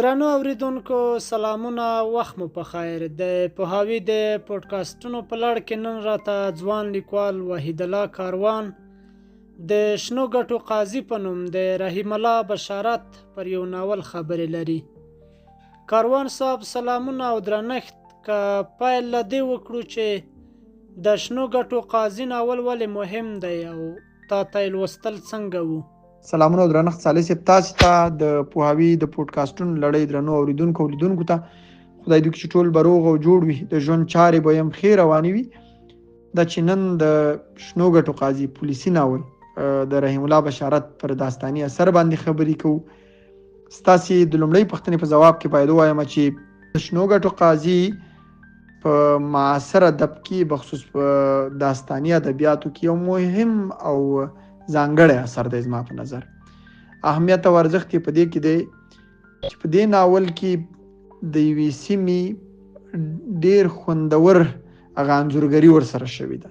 درنو اوریدونکو سلامونه، وخت مو په خیر. د پوهاوي د پودکاسټونو په لړ کې نن راته ځوان لیکوال وحید الله کاروان د شنو ګټو قاضي په نوم د رحیم الله بشارت پر یو ناول خبرې لري. کاروان صاحب سلامونه او درنښت. که پیل له دې وکړو چې د شنو ګټو قاضي ناول ولې مهم دی او تا ته یې لوستل څنګه وو؟ سلامونه او درنښت صالح صاحب، تاسو ته د پوهاوي د پودکاسټونو لړۍ درنو اوریدونکو او لیدونکو ته خدای دې چې ټول به روغ او جوړ وي، د ژوند چارې به هم ښې روانې وي. دا چې نن د شنو ګټو قاضي پولیسي ناول د رحیم الله بشارت پر داستاني اثر باندې خبرې کوو. ستاسې د لومړۍ پوښتنې په ځواب کې باید ووایم چې د شنو ګټو قاضي په معاصر ادب کې بخصوص په داستاني ادبیاتو کې یو مهم او ځانګړی اثر دی. زما په نظر اهمیت او ارزښت یې په دې کې دی چې په دې ناول کې د یوې سیمې ډېر خوندور هغه انځورګري ورسره شوې ده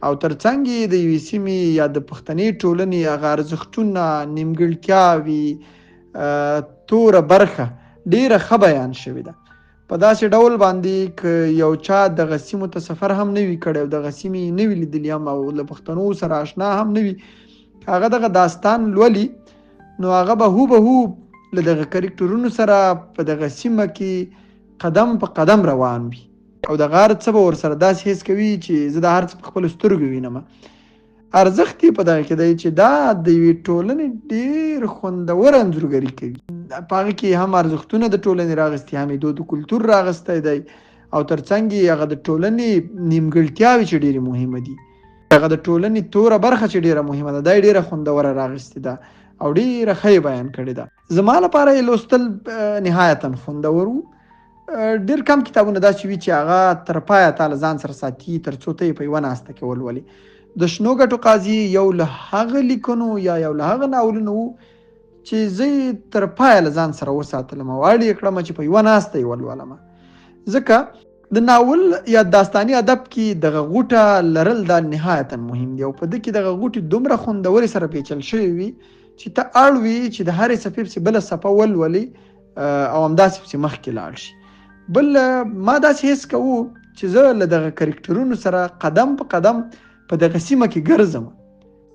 او ترڅنګ یې د یوې سیمې یا د پښتنې ټولنې هغه ارزښتونه، نیمګړتیاوې، توره برخه ډېره ښه بیان شوې ده. په داسې ډول باندې که یو چا دغه سیمو ته سفر هم نه وي کړی او دغه سیمې نه وي لیدلي هم او له پښتنو سره آشنا هم نه وي، هغه دغه داستان لولي نو هغه به هوبهو له دغه کرکټرونو سره په دغه سیمه کې قدم په قدم روان وي او دغه هر څه به ورسره داسې حس کوي چې زه د هر څه په خپلو سترګو وینم. ارزښت یې په دغه کې دی چې دا د یوې ټولنې ډېر خوندور انځورګري کوي. په هغه کې هم ارزښتونه د ټولنې راغستي، هم یې دود کلتور راغستی دی او ترڅنګ یې هغه د ټولنې نیمګړتیاوې چې ډېرې مهمه دي، هغه د ټولنې توره برخه چې ډېره مهمه ده، دا یې ډېره خوندوره راغستې ده او ډېره ښه بیان کړې ده. زما لپاره یې لوستل نهایتاً خوندور وو. ډېر کم کتابونه داسې وي چې هغه تر پایه تا له ځان سره ساتي تر څو ته یې په یوه ناسته کې ولولې. د شنو ګټو قاضي یو له هغه لیکنو یا یو له هغه ناولونو وو چې زه یې تر پایه له ځان سره وساتلم او اړ یې کړم چې په یوه ناسته یې ولولم. ځکه د ناول یا داستاني ادب کې دغه غوټه لرل دا نهایتاً مهم دی او په دې کې دغه غوټې دومره خوندورې سره پیچل شوې وي چې ته اړ وي چې د هرې څپې پسې بله څپه ولولې او همداسې پسې مخکې لاړ شي. بل ما داسې حس کوو چې زه له دغه کرکټرونو سره قدم په قدم په دغه سیمه کې ګرځم.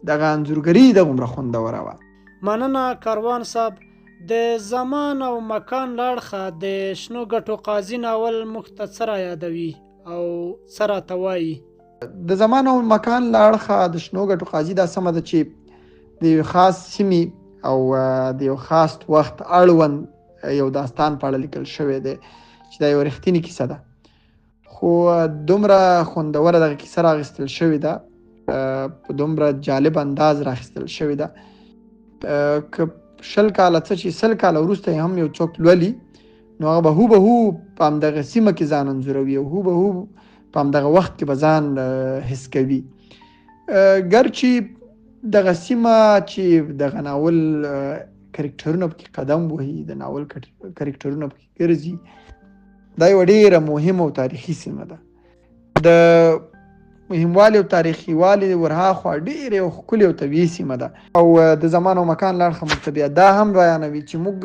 دغه انځورګري دغومره خوندوره وه. مننه کاروان صاحب. د زمان او مکان له اړخه د شنو ګټو قاضي ناول موږ ته څه را یادوي او څه راته وایي؟ د زمان او مکان له اړخه د شنو ګټو قاضي دا سمه ده چې د یو خاص سیمې او د یو خاص وخت اړوند یو داستان په اړه لیکل شوی دی چې دا یو رښتینې کیسه ده، خو دومره خوندوره دغه کیسه راغستل شوې ده، په دومره جالب انداز راخیستل شوې ده. که 20 کاله څه چې 100 کاله وروسته یې هم یو څوک لولي نو هغه به هوبهو په همدغه سیمه کې ځان انځوروي او هوبهو په همدغه وخت کې به ځان حس کوي. ګرچې دغه سیمه چې دغه ناول کرکټرونه پکې قدم وهي، د ناول کرکټرونه پکې ګرځي، دا یوه ډېره مهمه او تاریخي سیمه ده. د مهموالي او تاریخي والي ورهاخوا ډېره یو ښکلې او طبیعي سیمه ده او د زمان او مکان له اړخه موږ ته بیا دا هم بیانوي چې موږ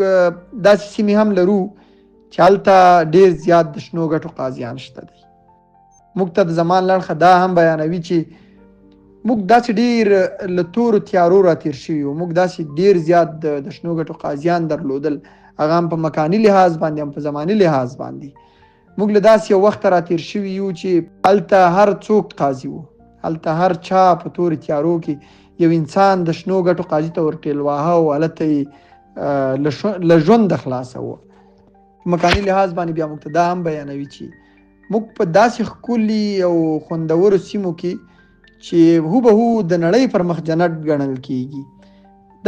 داسې سیمې هم لرو چې هلته ډېر زیات د شنو ګټو قاضیان شته دي. موږ ته د زمان له اړخه دا هم بیانوي چې موږ داسې ډېر له تورو تیارو راتېر شوي وو، موږ داسې ډېر زیات د شنو ګټو قاضیان درلودل، هغه هم په مکاني لحاظ باندې هم په زماني لحاظ باندې. موږ له داسې یو وخته راتېر شوي یو چې هلته هر څوک قاضي وو، هلته هر چا په تورو تیارو کې یو انسان د شنو ګټو قاضي ته ورټېل واهه او هلته یې له ژونده خلاصوه. په مکاني لحاظ باندې بیا موږ ته دا هم بیانوي چې موږ په داسې ښکلي او خوندورو سیمو کې چې هوبهو د نړۍ پر مخ جنت ګڼل کېږي،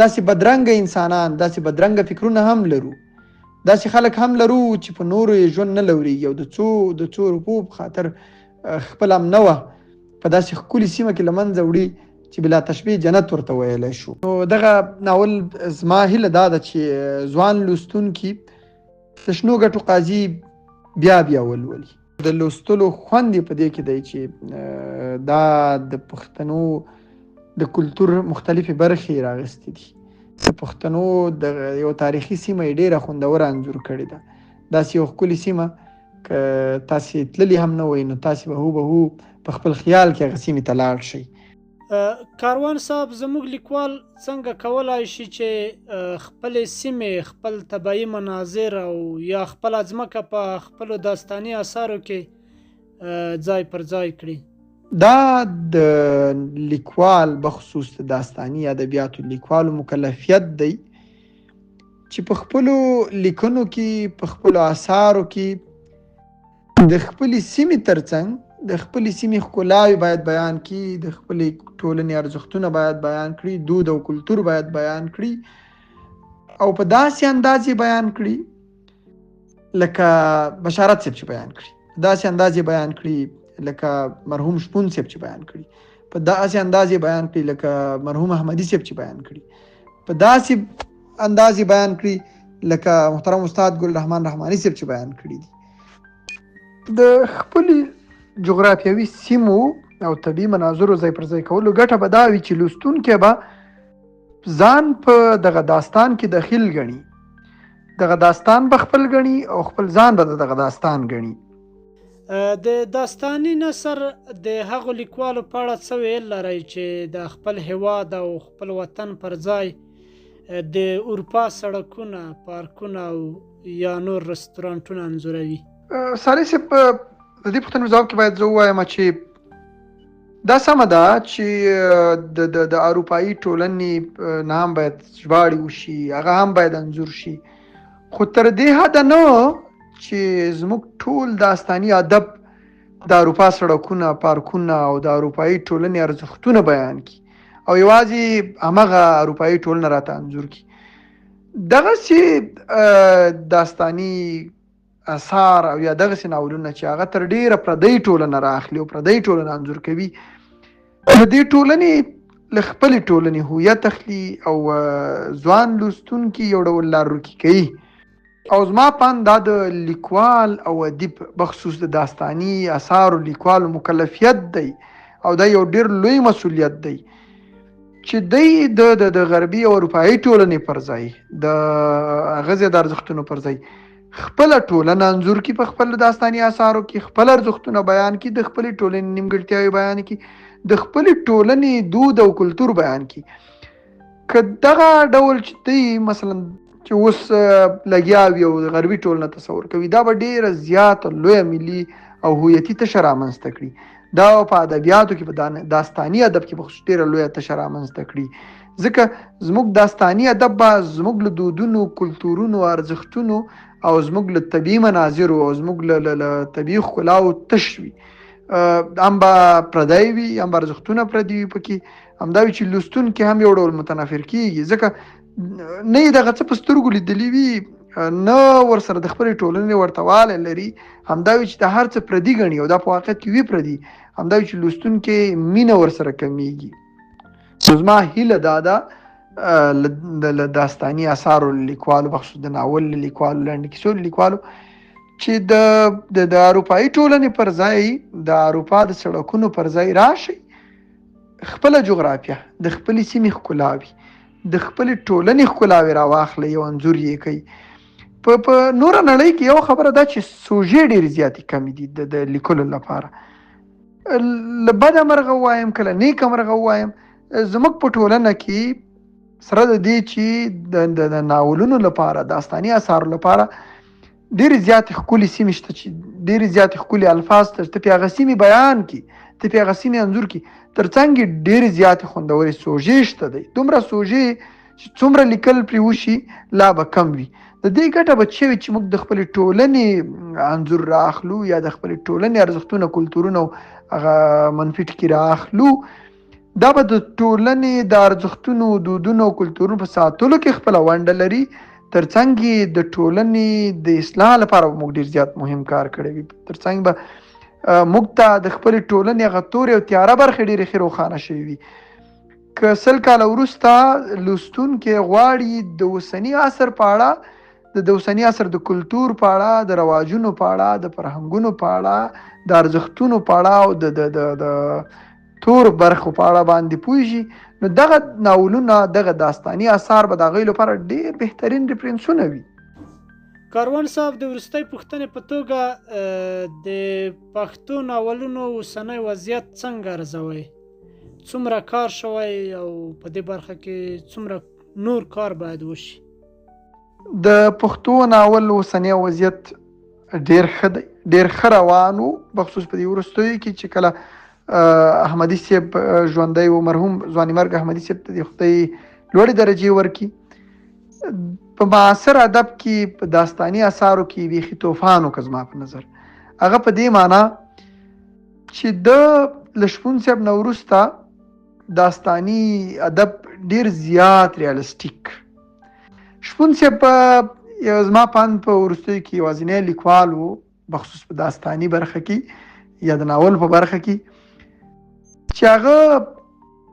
داسې بدرنګه انسانان، داسې بدرنګه فکرونه هم لرو، داسې خلک هم لرو چې په نورو یې ژوند نه لورېږي او د څو روپو په خاطر خپل هم نه وه په داسې ښکلي سیمه کې له منځه وړي چې بلا تشبیه جنت ورته ویلی شو. نو دغه ناول زما هیله دا ده چې ځوان لوستونکي د شنو ګټو قاضي بیا ولولي. د لوستلو خوند یې په دې کې دی چې دا د پښتنو د کلتور مختلفې برخې راغستې دي. د پښتنو د یو تاریخي سیمه یې ډېره خوندوره انځور کړې ده. داسې یو ښکلې سیمه که تاسې تللي هم نه وئ نو تاسې به هو په خپل خیال کې هغه سیمې ته لاړ شئ. کاروان صاحب زموږ لیکوال څنګه کولای شي چې خپلې سیمې خپل طبیعي مناظر او یا خپله ځمکه په خپلو داستاني اثارو کې ځای پر ځای کړي؟ دا د لیکوال بخصوص د داستاني ادبیاتو لیکوالو مکلفیت دی چې په خپلو لیکنو کې په خپلو اثارو کې د خپلې سیمې ترڅنګ د خپلې سیمې ښکلاوې باید بیان کړي، د خپلې ټولنې ارزښتونه باید بیان کړي، دود او کلتور باید بیان کړي او په داسې انداز یې بیان کړي لکه بشارت صاحب چې بیان کړي، داسې انداز یې بیان کړي لکه مرحوم شپون صاحب چې بیان کړي، په داسې انداز یې بیان کړي لکه مرحوم احمدي صاحب چې بیان کړي، په داسې انداز یې بیان کړي لکه محترم استاد ګل رحمان رحماني صاحب چې بیان کړي دي. د خپلې جغرافیوي سیمو او طبیعي مناظرو ځای پر ځای کولو ګټه به دا وي چې لوستونکی به ځان په دغه داستان کې دخیل ګڼي، دغه داستان به خپل ګڼي او خپل ځان به دغه داستان ګڼي. د داستاني نثر د هغو لیکوالو په اړه څه ویل لرئ چې د خپل هیواد او خپل وطن پر ځای د اروپا سړکونه، پارکونه او یا نور رستورانټونه انځوروي؟ ساري صاحب د دې پوښتنې ځواب کې باید زه ووایم چې دا سمه ده چې د اروپایي ټولنې نه هم باید ژباړې وشي، هغه هم باید انځور شي، خو تر دې حده نه چې زموږ ټول داستاني ادب د اروپا سړکونه، پارکونه او د اروپایي ټولنې ارزښتونه بیان کړي او یوازې همغه اروپایي ټولنه راته انځور کړي. دغسې داستاني اثار او یا دغسې ناولونه چې هغه تر ډیره پردۍ ټولنه رااخلي او پردۍ ټولنه انځور کوي، د دې ټولنې له خپلې ټولنې هویت اخلي او ځوان لوستونکي یو ډول لارښوونکي کوي. او زما په اند دا د لیکوال او ادیب بخصوص د داستاني اثارو لیکوالو مکلفیت دی او دا یو ډیر لوی مسؤلیت دی چې دی د غربي او اروپایي ټولنې پر ځای د هغه ضد ارزښتونو پر ځای خپله ټولنه انځور کړي، په خپل داستاني اثارو کې خپل ارزښتونه بیان کړي، د خپلې ټولنې نیمګړتیاوې بیان کړي، د خپلې ټولنې دود او کلتور بیان کړي. که دغه ډول چې دی مثلا چې اوس لګیا وي او د غربي ټولنه تصور کوي، دا به ډیره زیاته لویه ملي او هویتي تشه رامنځته کړي. دا په ادبیاتو کې په داستاني ادب کې به ډیره لویه تشه رامنځته کړي، ځکه زموږ داستاني ادب به زموږ له دودونو، کلتورونو، ارزښتونو او زموږ له طبیعي مناظرو او زموږ له طبیعي ښکلاو تش وي، هم به پردی وي، هم به ارزښتونه پردي وي پکې، همدا وي چې لوستونکي هم یو ډول متنفر کېږي، ځکه نه یې دغه څه په سترګو لیدلي وي، نه ورسره د خپلې ټولنې ورته والی لري، همدا وي چې د هر څه پردي ګڼي او دا په واقعیت کې وي پردي، همدا وي چې لوستونکي مینه ورسره کمیږي. نو زما هیله دا ده د داستاني اثارو لیکوالو بخصوص د ناول لیکوالو، لنډ کیسو لیکوالو چې د اروپایي ټولنې پر ځای د اروپا د سړکونو پر ځای راشي، خپله جغرافیه، د خپلې سیمې ښکلاوي، د خپلې ټولنې ښکلاوي راواخلئ او انځور یې کوي. په نوره نړۍ کې یو خبره ده چې سوژې ډېرې زیاتې کمې دي د لیکلو لپاره. له بده مرغه ووایم که له نیکه مرغه ووایم، زموږ په ټولنه کې سره د دې چې د ناولونو لپاره، داستاني اثارو لپاره ډېرې زیاتې ښکلې سیمې شته چې ډېرې زیاتې ښکلې الفاظ ته ته پې هغه سیمې بیان کړي، ته پې هغه سیمې انځور کړي، تر څنګ یې ډېرې زیاتې خوندورې سوژې شته دی، دومره سوژې چې څومره لیکل پرې وشي لا به کم وي. د دې ګټه به څه وي چې موږ د خپلې ټولنې انځور رااخلو یا د خپلې ټولنې ارزښتونه، کلتورونه او هغه منفي ټکي رااخلو، دا به د ټولنې د ارزښتونو، دودونو او کلتورونو په ساتلو کې خپله ونډه لري، تر څنګ یې د ټولنې د اصلاح لپاره به موږ ډېر زیات مهم کار کړی وي، تر څنګ به موږ ته د خپلې ټولنې هغه تورې او تیاره برخې ډېرې ښې روښانه شوي وي. که 100 کاله وروسته لوستونکی غواړي د اوسني عصر په اړه، د اوسني عصر د کلتور په اړه، د رواجونو په اړه، د فرهنګونو په اړه، د ارزښتونو په اړه او د تور برخو په اړه باندې پوه شي، نو دغه ناولونه دغه داستاني اثار به د هغوی لپاره ډېر بهترین ریفرنسونه وي. کاروان صاحب د وروستۍ پوښتنې په توګه د پښتو ناولونو اوسنی وضعیت څنګه ارزوئ؟ څومره کار شوی او په دې برخه کې څومره نور کار باید وشي؟ د پښتو ناول اوسنی وضعیت ډېر ښه دی، ډېر ښه روان و، بخصوص په دې وروستیو کې چې کله احمدي صاحب ژوندی و، مرحوم ځوانیمرګ احمدي صاحب ته د خدای لوړې درجې ورکړي. په معاصر ادب کې په داستاني اثارو کې بیخي طوفان وکړ زما په نظر. هغه په دې معنا چې د له شپون صاحب نه وروسته داستاني ادب ډېر زیات ریالستیک. شپون صاحب یو زما پاند په وروستیو کې یوازینی لیکوال و، بخصوص په داستاني برخه کې یا د ناول په برخه کې، چې هغه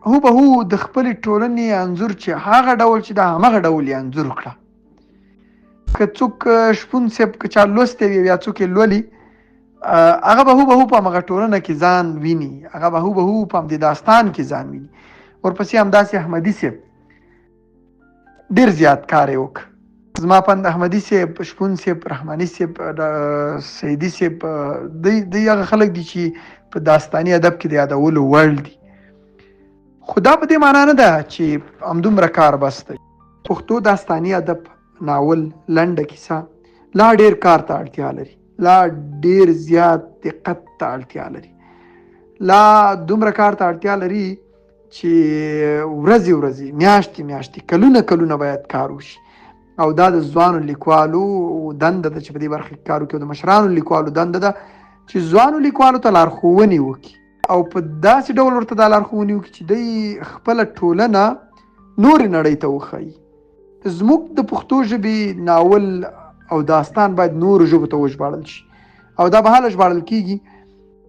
هوبهو د خپلې ټولنې انځور چې هغه ډول چې د همغه ډول یې انځور کړه. که څوک شپون صاحب که چا لوستی وي یا څوک یې لولي، هغه به هوبهو په همغه ټولنه کې ځان ویني، هغه به هوبهو په همدې داستان کې ځان ویني. ورپسې همداسې احمدي صاحب ډېر زیات کار یې وکړ. زما پند احمدي صاحب، شپون صاحب، رحماني صاحب، سیدي صاحب، دوی هغه خلک دي چې په داستاني ادب کې د یادولو وړ دي. خو دا په دې معنا نه ده چې همدومره کار بس دی. پښتو داستاني ادب ناول لنډه کیسه لا ډېر کار ته اړتیا لري، لا ډېر زیات دقت ته اړتیا لري، لا دومره کار ته اړتیا لري چې ورځې میاشتې کلونه باید کار وشي. او دا د ځوانو لیکوالو دنده ده چې په دې برخه کې کار وکړي، او د مشرانو لیکوالو دنده ده چې ځوانو لیکوالو ته لارښوونې وکړي او په داسې ډول ورته دا لارښوونې وکړي چې دوی خپله ټولنه نورې نړۍ ته وښایي. زموږ د پښتو ژبې ناول او داستان باید نورو ژبو ته وژباړل شي، او دا به هله ژباړل کېږي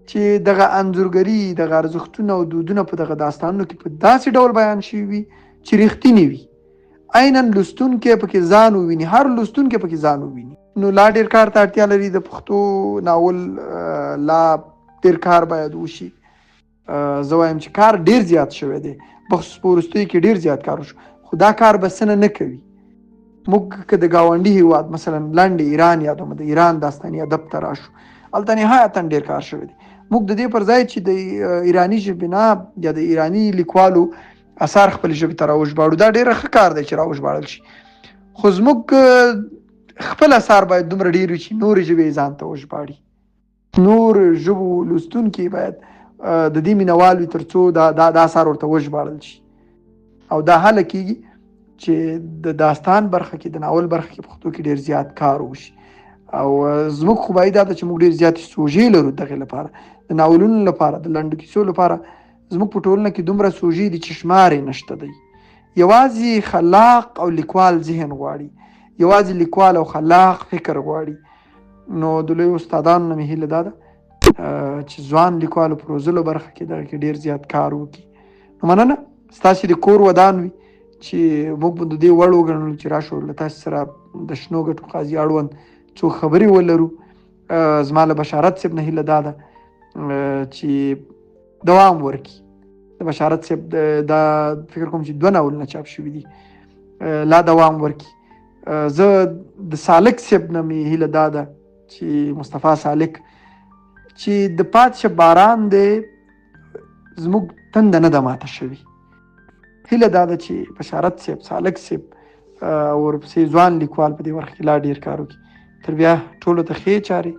چې دغه انځورګري، دغه ارزښتونه او دودونه په دغه داستانونو کې په داسې ډول بیان شوي وي چې رښتینې وي، عیناً لوستونکی پکې ځان وویني، هر لوستونکی پکې ځان وویني. نو لا ډېر کار ته اړتیا لري د پښتو ناول، لا ډېر کار باید وشي. زه وایم چې کار ډېر زیات شوی دی، بخصوص په وروستیو کې ډېر زیات کار وشو، خو دا کار بسنه نه کوي. موږ که د ګاونډي هېواد مثلا لنډ ایران یادوم، د ایران داستاني ادب ته راشو، هلته نهایتاً ډېر کار شوی دی. موږ د دې پر ځای چې د ایراني ژبې نه یا د ایراني لیکوالو اثار خپل ژبې ته راوژباړو، دا ډېر ښه کار دی چې راوژباړل شي. خو زموږ خپل اثار باید دومره ډېر وي چې نورې ژبې ځان ته وژباړي. نور ژبو لوستونکي باید د دې مینوال وي تر څو دا اثار ورته وژباړل شي. او دا هله کېږي چې د داستان برخه کې، د ناول برخه کې پښتو کې ډېر زیات کار وشي. او زموږ خوبایي دا ده چې موږ ډېر زیاتې سوژې لرو دغې لپاره، د ناولونو لپاره، د لنډو کیسو لپاره. زموږ په ټولنه کې دومره سوژې دي چې شمار یې نشته دی. یوازې خلاق او لیکوال ذهن غواړي، یوازې لیکوال او خلاق فکر غواړي. نو د لویو استادانو نه مې هیله دا ده چې ځوان لیکوالو په روزلو برخه کې دغه کې ډېر زیات کار وکړي. نو مننه، ستاسې د کور ودان وي چې موږ به د دې وړ وګڼلو چې راشو له تاسې سره د شنو ګټو قاضي اړوند څو خبرې ولرو. زما له بشارت صاحب نه هیله دا ده چې دوام ورکړي. د بشارت صاحب دا فکر کوم چې 2 ناولونه چاپ شوي دي، لا دوام ورکړي. زه د سالک صاحب نه مې هیله دا ده چې مصطفی سالک چې د پاتشه باران دی زموږ تنده نه ده ماته شوي. هیله دا ده چې بشارت صاحب، سالک صاحب ورپسې ځوان لیکوال په دې برخه کې لا ډېر کار وکړي. تر بیا ټولو ته ښې چارې.